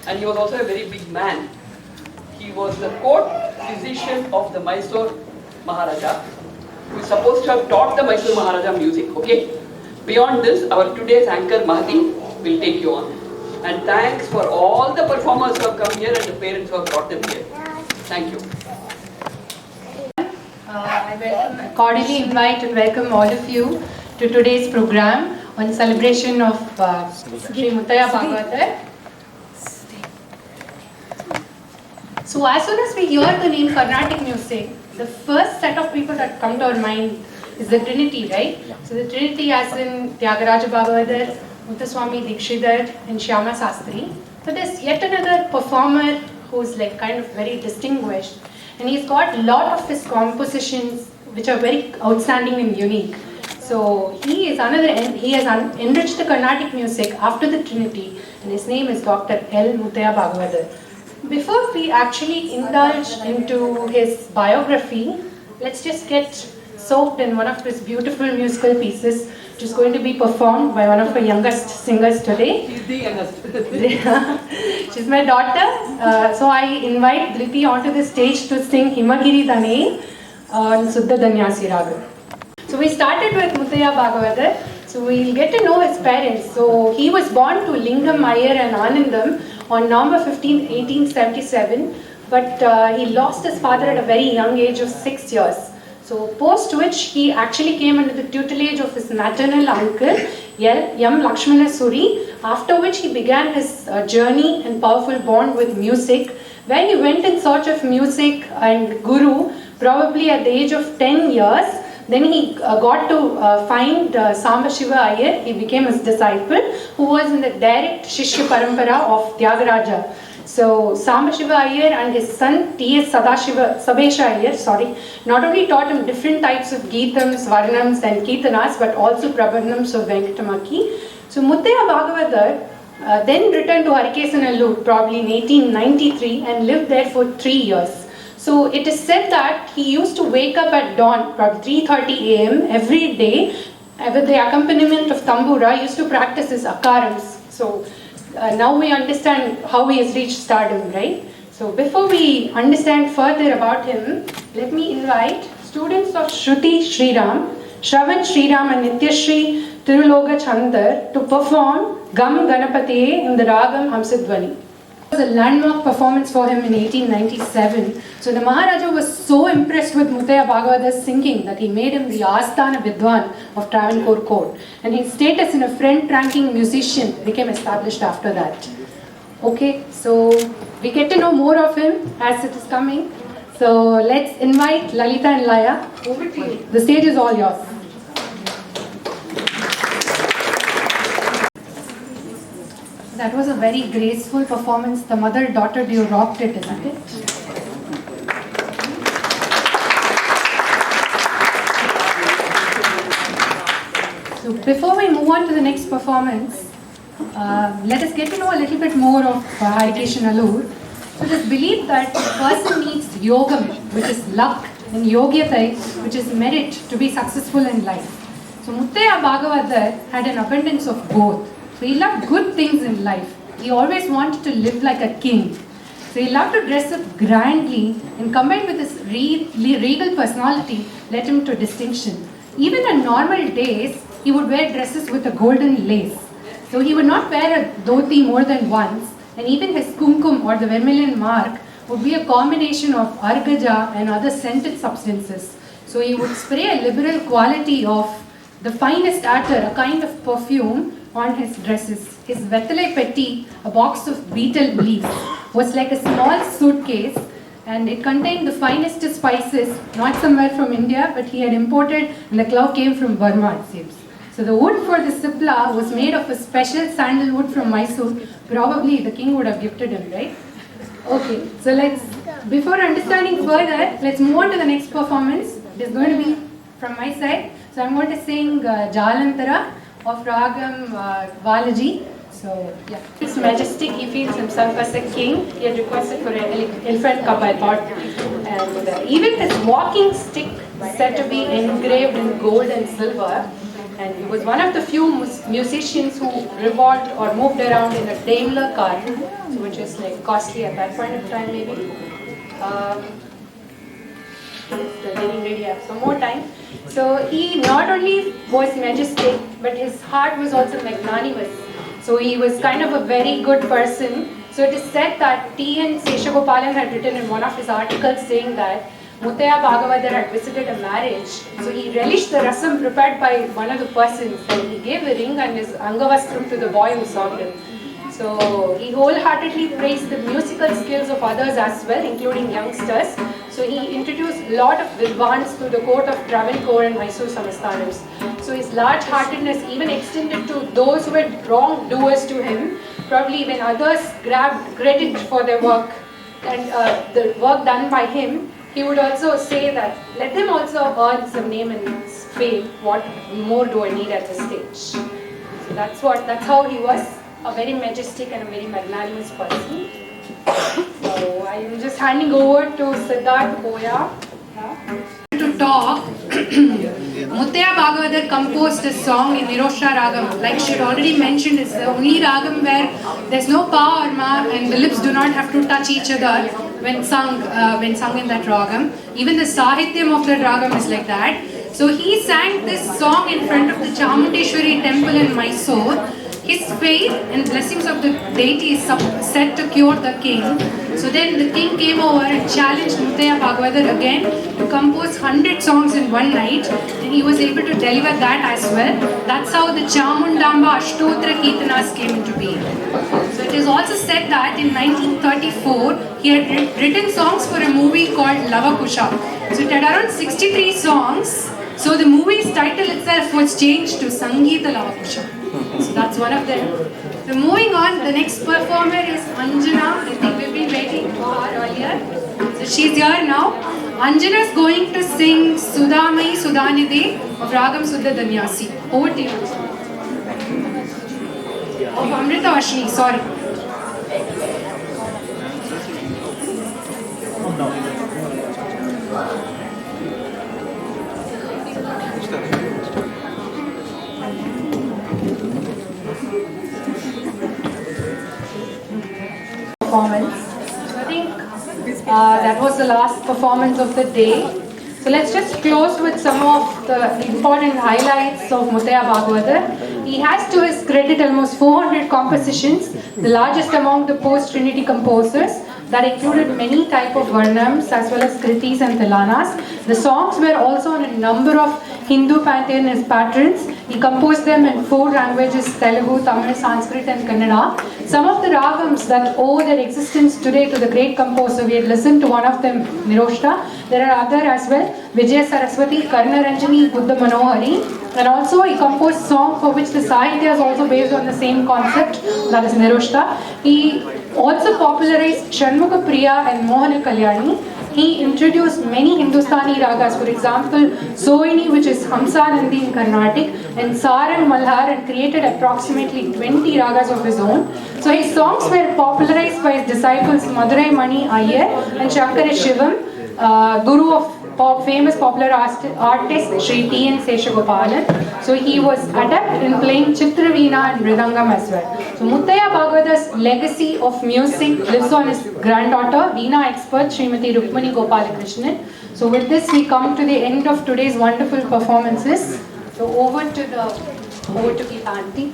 and he was also a very big man. He was the court physician of the Mysore Maharaja, who is supposed to have taught the Mysore Maharaja music. Okay. Beyond this, our today's anchor Mahathi will take you on. And thanks for all the performers who have come here and the parents who have brought them here. Thank you. I cordially invite and welcome all of you to today's program on celebration of Sri Muthiah Bhagavatar. So as soon as we hear the name Carnatic music, the first set of people that come to our mind is the Trinity, right? So the Trinity as in Tyagaraja Bhagavatar, Muthuswami Dikshidhar and Shyama Sastri. But there's yet another performer who's like kind of very distinguished, and he's got a lot of his compositions which are very outstanding and unique. So he has enriched the Carnatic music after the Trinity, and his name is Dr. L. Muthiah Bhagavatar. Before we actually indulge into his biography, let's just get soaked in one of his beautiful musical pieces, which is going to be performed by one of our youngest singers today. She's the youngest. She's my daughter. So I invite Dhriti onto the stage to sing Himagiri Dane on Suddha Danyasi Raga. So we started with Muthiah Bhagavatar. So we'll get to know his parents. So he was born to Lingam Iyer and Anandam on November 15, 1877. But he lost his father at a very young age of 6 years. So post which he actually came under the tutelage of his maternal uncle, M. Lakshmana Suri, after which he began his journey and powerful bond with music, where he went in search of music and guru, probably at the age of 10 years. Then he got to find Sambashiva Iyer. He became his disciple, who was in the direct Shishya Parampara of Tyagaraja. So Sambashiva Iyer and his son T.S. Sabesha Iyer, not only taught him different types of Geetams, Varnams and Kirtanas, but also Prabandhams of Venkatamaki. So Muthiah Bhagavatar then returned to Harikesanallur probably in 1893 and lived there for 3 years. So it is said that he used to wake up at dawn, probably 3:30 a.m. every day, with the accompaniment of tambura. He used to practice his akarams. So now we understand how he has reached stardom, right? So before we understand further about him, let me invite students of Shruti Sriram, Shravan Sriram and Nityashri Tiruloga Chandar to perform Gam Ganapatiye in the Ragam Hamsadvani. It was a landmark performance for him in 1897. So the Maharaja was so impressed with Muthiah Bhagavatar's singing that he made him the Asthana Vidwan of Travancore court. And his status in a front-ranking musician became established after that. Okay, so we get to know more of him as it is coming. So let's invite Lalita and Laya. Over to you. The stage is all yours. That was a very graceful performance. The mother-daughter duo rocked it, isn't it? So before we move on to the next performance, let us get to know a little bit more of Harikesanallur. So it is believed that the person needs yogam, which is luck, and yogyatai, which is merit to be successful in life. So Muthiah Bhagavatar had an abundance of both. So he loved good things in life. He always wanted to live like a king. So he loved to dress up grandly, and combined with his regal personality led him to distinction. Even on normal days, he would wear dresses with a golden lace. So he would not wear a dhoti more than once, and even his kumkum or the vermilion mark would be a combination of argaja and other scented substances. So he would spray a liberal quality of the finest attar, a kind of perfume, on his dresses. His vetale petti, a box of betel leaves, was like a small suitcase, and it contained the finest spices, not somewhere from India, but he had imported, and the cloth came from Burma, it seems. So the wood for the sipla was made of a special sandalwood from Mysore. Probably the king would have gifted him, right? Okay, so before understanding further, let's move on to the next performance. It is going to be from my side. So I'm going to sing Jalantara of Ragam Valaji. So yeah, His Majesty, he feels himself as a king. He had requested for an elephant cup, I thought. And even his walking stick said to be engraved in gold and silver. And he was one of the few musicians who revolved or moved around in a Daimler car, which is like costly at that point of time maybe. Getting ready, I have some more time. So he not only was majestic, but his heart was also magnanimous. So he was kind of a very good person. So it is said that T.N. Seshagopalan had written in one of his articles saying that Muthiah Bhagavatar had visited a marriage. So he relished the rasam prepared by one of the persons, and he gave a ring and his angavastram to the boy who served him. So he wholeheartedly praised the musical skills of others as well, including youngsters. So he introduced a lot of Vidvans to the court of Travancore and Mysore Samasthanams. So his large-heartedness even extended to those who were wrongdoers to him. Probably when others grabbed credit for their work and the work done by him, he would also say that, let them also earn some name and fame. What more do I need at this stage? So that's how he was, a very majestic and a very magnanimous person. So I am just handing over to Siddharth Boya to talk. Muthiah Bhagavatar composed a song in Niroshta Ragam. Like she had already mentioned, it's the only Ragam where there's no pa or ma and the lips do not have to touch each other when sung in that Ragam. Even the Sahityam of that Ragam is like that. So he sang this song in front of the Chamundeshwari temple in Mysore. His faith and blessings of the deity is said to cure the king. So then the king came over and challenged Muthiah Bhagavatar again to compose 100 songs in one night, and he was able to deliver that as well. That's how the Chamundamba Ashtotra Kirtanas came into being. So it is also said that in 1934 he had written songs for a movie called Lavakusha. So it had around 63 songs. So the movie's title itself was changed to Sangeeta Lavakusha. So that's one of them. So moving on, the next performer is Anjana. I think we've been waiting for her earlier. So she's here now. Anjana is going to sing Sudhamai Sudhanidhi of Ragam Suddha Danyasi. Over to you. Of Amrita Vashni, sorry. Performance. So I think that was the last performance of the day. So let's just close with some of the important highlights of Muthiah Bhagavatar. He has to his credit almost 400 compositions, the largest among the post-Trinity composers, that included many types of varnams as well as kritis and tilanas. The songs were also on a number of Hindu pantheon as patterns. He composed them in 4 languages, Telugu, Tamil, Sanskrit and Kannada. Some of the ragams that owe their existence today to the great composer, we had listened to one of them, Niroshta. There are other as well, Vijaya Saraswati, Karna Ranjani, Buddha Manohari. And also he composed song for which the Sahitya is also based on the same concept, that is Niroshta. He also popularized Shanmukha Priya and Mohana Kalyani. He introduced many Hindustani ragas, for example, Sohini, which is Hamsanandi in Carnatic, and Saran Malhar, and created approximately 20 ragas of his own. So his songs were popularized by his disciples Madurai Mani Iyer and Shankara Shivam, guru of famous popular artist Sri T.N. Seshagopalan. So he was adept in playing Chitraveena and Mridangam as well. So Muthiah Bhagavatar's legacy of music lives on his granddaughter, Veena expert Srimati Rukmani Gopalakrishnan. So with this we come to the end of today's wonderful performances. So over to Geeta Aunty.